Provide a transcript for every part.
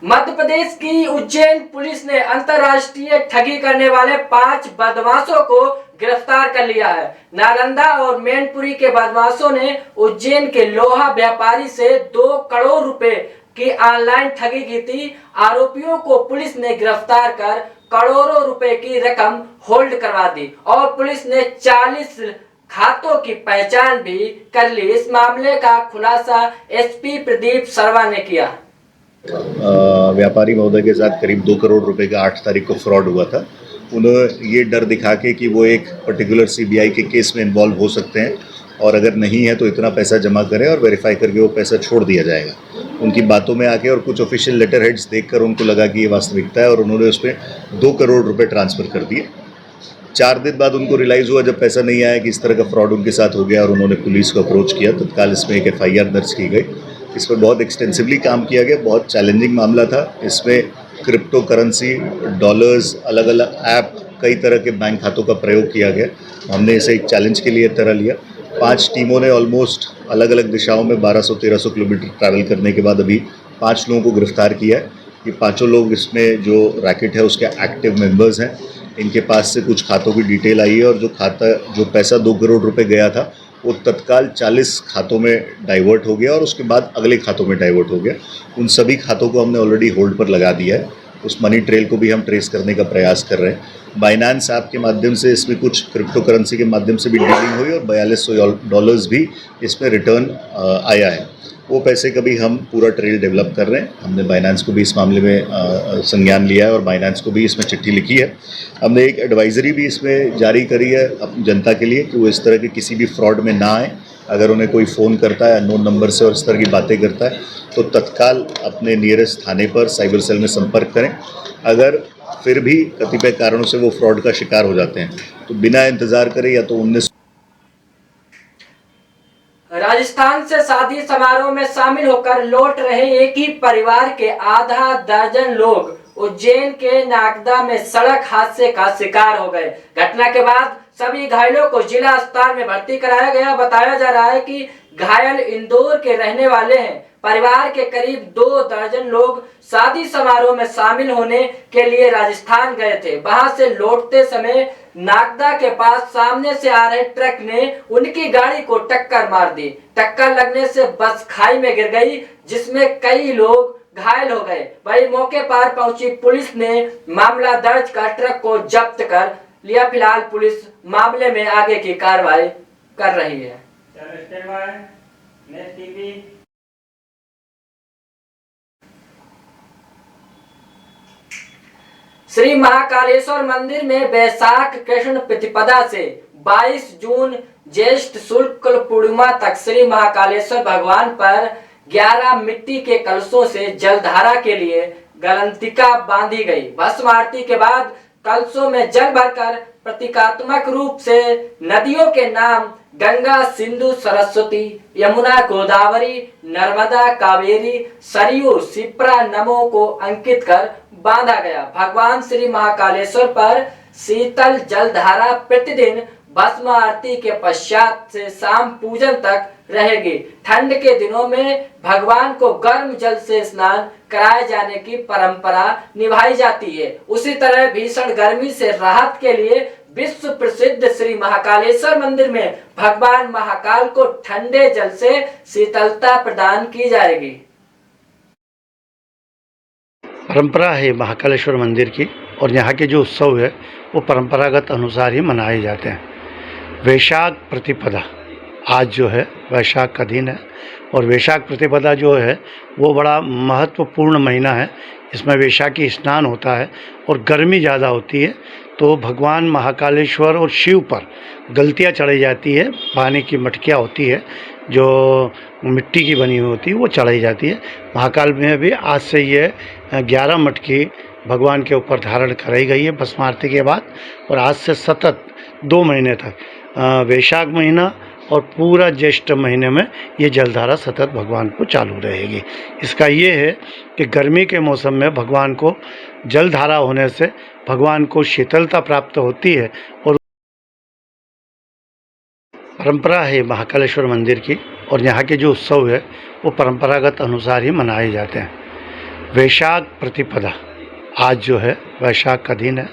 मध्य प्रदेश की उज्जैन पुलिस ने अंतर्राष्ट्रीय ठगी करने वाले 5 बदमाशों को गिरफ्तार कर लिया है। नालंदा और मैनपुरी के बदमाशों ने उज्जैन के लोहा व्यापारी से 2 करोड़ रुपए की ऑनलाइन ठगी की थी। आरोपियों को पुलिस ने गिरफ्तार कर करोड़ों रुपए की रकम होल्ड करवा दी और पुलिस ने 40 खातों की पहचान भी कर ली। इस मामले का खुलासा एसपी प्रदीप सर्मा ने किया। व्यापारी महोदय के साथ करीब 2 करोड़ रुपए का 8 तारीख को फ्रॉड हुआ था। उन्होंने ये डर दिखा के कि वो एक पर्टिकुलर सीबीआई के केस में इन्वॉल्व हो सकते हैं और अगर नहीं है तो इतना पैसा जमा करें और वेरीफाई करके वो पैसा छोड़ दिया जाएगा। उनकी बातों में आके और कुछ ऑफिशियल लेटर हेड्स देखकर उनको लगा कि ये वास्तविकता है और उन्होंने उसमें 2 करोड़ रुपए ट्रांसफ़र कर दिए। 4 दिन बाद उनको रियलाइज़ हुआ जब पैसा नहीं आया कि इस तरह का फ्रॉड उनके साथ हो गया और उन्होंने पुलिस को अप्रोच किया। तत्काल इसमें एक FIR दर्ज की गई। इस पर बहुत एक्सटेंसिवली काम किया गया। बहुत चैलेंजिंग मामला था। इसमें क्रिप्टो करेंसी, डॉलर्स, अलग अलग ऐप, कई तरह के बैंक खातों का प्रयोग किया गया। हमने इसे एक चैलेंज के लिए तरह लिया। 5 टीमों ने ऑलमोस्ट अलग अलग दिशाओं में 1200-1300 किलोमीटर ट्रैवल करने के बाद अभी 5 लोगों को गिरफ्तार किया है। ये 5 लोग इसमें जो रैकेट है उसके एक्टिव मेंबर्स हैं। इनके पास से कुछ खातों की डिटेल आई है और जो पैसा 2 करोड़ रुपए गया था वो तत्काल 40 खातों में डाइवर्ट हो गया और उसके बाद अगले खातों में डाइवर्ट हो गया। उन सभी खातों को हमने ऑलरेडी होल्ड पर लगा दिया है। उस मनी ट्रेल को भी हम ट्रेस करने का प्रयास कर रहे हैं। बाइनेंस ऐप के माध्यम से इसमें कुछ क्रिप्टो करेंसी के माध्यम से भी डीलिंग हुई और $4200 भी इसमें रिटर्न आया है। वो पैसे का भी हम पूरा ट्रेल डेवलप कर रहे हैं। हमने बाइनेंस को भी इस मामले में संज्ञान लिया है और बाइनेंस को भी इसमें चिट्ठी लिखी है। हमने एक एडवाइजरी भी इसमें जारी करी है जनता के लिए कि वो इस तरह के किसी भी फ्रॉड में ना आए। अगर उन्हें कोई फ़ोन करता है अननोन नंबर से और इस तरह की बातें करता है तो तत्काल अपने नियरेस्ट थाने पर साइबर सेल में संपर्क करें। अगर फिर भी कतिपय कारणों से वो फ्रॉड का शिकार हो जाते हैं तो बिना इंतज़ार करे या तो 19 राजस्थान से शादी समारोह में शामिल होकर लौट रहे एक ही परिवार के आधा दर्जन लोग उज्जैन के नागदा में सड़क हादसे का शिकार हो गए। घटना के बाद सभी घायलों को जिला अस्पताल में भर्ती कराया गया। बताया जा रहा है कि घायल इंदौर के रहने वाले हैं। परिवार के करीब 2 दर्जन लोग शादी समारोह में शामिल होने के लिए राजस्थान गए थे। वहां से लौटते समय नागदा के पास सामने से आ रहे ट्रक ने उनकी गाड़ी को टक्कर मार दी। टक्कर लगने से बस खाई में गिर गई जिसमें कई लोग घायल हो गए। वही मौके पर पहुंची पुलिस ने मामला दर्ज कर ट्रक को जब्त कर लिया। फिलहाल पुलिस मामले में आगे की कार्रवाई कर रही है। श्री महाकालेश्वर मंदिर में वैशाख कृष्ण प्रतिपदा से 22 जून ज्येष्ठ शुक्ल पूर्णिमा तक श्री महाकालेश्वर भगवान पर 11 मिट्टी के कलशों से जलधारा के लिए गलंतिका बांधी गई। भस्म आरती के बाद कलशों में जल भरकर प्रतीकात्मक रूप से नदियों के नाम गंगा, सिंधु, सरस्वती, यमुना, गोदावरी, नर्मदा, कावेरी, सरयू, शिप्रा, नमो को अंकित कर बांधा गया। भगवान श्री महाकालेश्वर पर शीतल जलधारा प्रतिदिन भस्म आरती के पश्चात से शाम पूजन तक रहेगी। ठंड के दिनों में भगवान को गर्म जल से स्नान कराए जाने की परंपरा निभाई जाती है। उसी तरह भीषण गर्मी से राहत के लिए विश्व प्रसिद्ध श्री महाकालेश्वर मंदिर में भगवान महाकाल को ठंडे जल से शीतलता प्रदान की जाएगी। परंपरा है महाकालेश्वर मंदिर की और यहाँ के जो उत्सव है वो परंपरागत अनुसार ही मनाए जाते हैं। वैशाख प्रतिपदा आज जो है वैशाख का दिन है और वैशाख प्रतिपदा जो है वो बड़ा महत्वपूर्ण महीना है। इसमें वैशाखी स्नान होता है और गर्मी ज़्यादा होती है तो भगवान महाकालेश्वर और शिव पर गलतियाँ चढ़ाई जाती है। पानी की मटकियाँ होती है जो मिट्टी की बनी हुई होती है वो चढ़ाई जाती है। महाकाल में भी आज से ये 11 मटकी भगवान के ऊपर धारण कराई गई है भस्म आरती के बाद और आज से सतत 2 महीने तक वैशाख महीना और पूरा ज्येष्ठ महीने में ये जलधारा सतत भगवान को चालू रहेगी। इसका ये है कि गर्मी के मौसम में भगवान को जलधारा होने से भगवान को शीतलता प्राप्त होती है और परंपरा है महाकालेश्वर मंदिर की और यहाँ के जो उत्सव है वो परंपरागत अनुसार ही मनाए जाते हैं। वैशाख प्रतिपदा आज जो है वैशाख का दिन है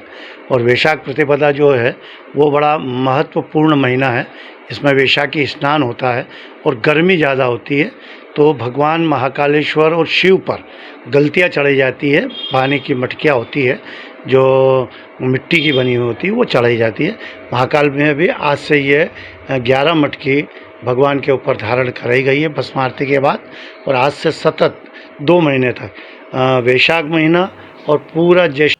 और वैशाख प्रतिपदा जो है वो बड़ा महत्वपूर्ण महीना है। इसमें वैशाखी स्नान होता है और गर्मी ज़्यादा होती है तो भगवान महाकालेश्वर और शिव पर गलतियाँ चढ़ाई जाती है। पानी की मटकियाँ होती है जो मिट्टी की बनी हुई होती है वो चढ़ाई जाती है। महाकाल में भी आज से ये 11 मटकी भगवान के ऊपर धारण कराई गई है भस्म आरती के बाद और आज से सतत 2 महीने तक वैशाख महीना और पूरा ज्येष्ठ।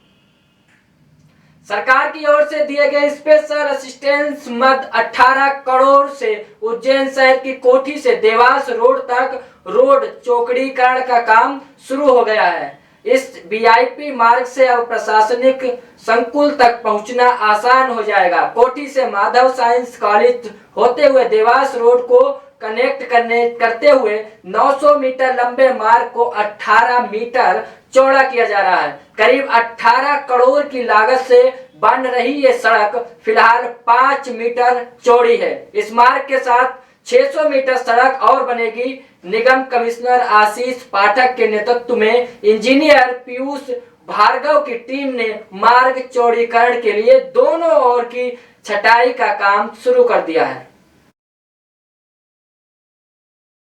सरकार की ओर से दिए गए स्पेशल असिस्टेंस मद 18 करोड़ से उज्जैन शहर की कोठी से देवास रोड तक रोड चौकड़ीकरण का काम शुरू हो गया है। इस वीआईपी मार्ग से अब प्रशासनिक संकुल तक पहुंचना आसान हो जाएगा। कोठी से माधव साइंस कॉलेज होते हुए देवास रोड को कनेक्ट करते हुए 900 मीटर लंबे मार्ग को 18 मीटर चौड़ा किया जा रहा है। करीब 18 करोड़ की लागत से बन रही ये सड़क फिलहाल 5 मीटर चौड़ी है। इस मार्ग के साथ 600 मीटर सड़क और बनेगी। निगम कमिश्नर आशीष पाठक के नेतृत्व में इंजीनियर पीयूष भार्गव की टीम ने मार्ग चौड़ीकरण के लिए दोनों ओर की छटाई का काम शुरू कर दिया है।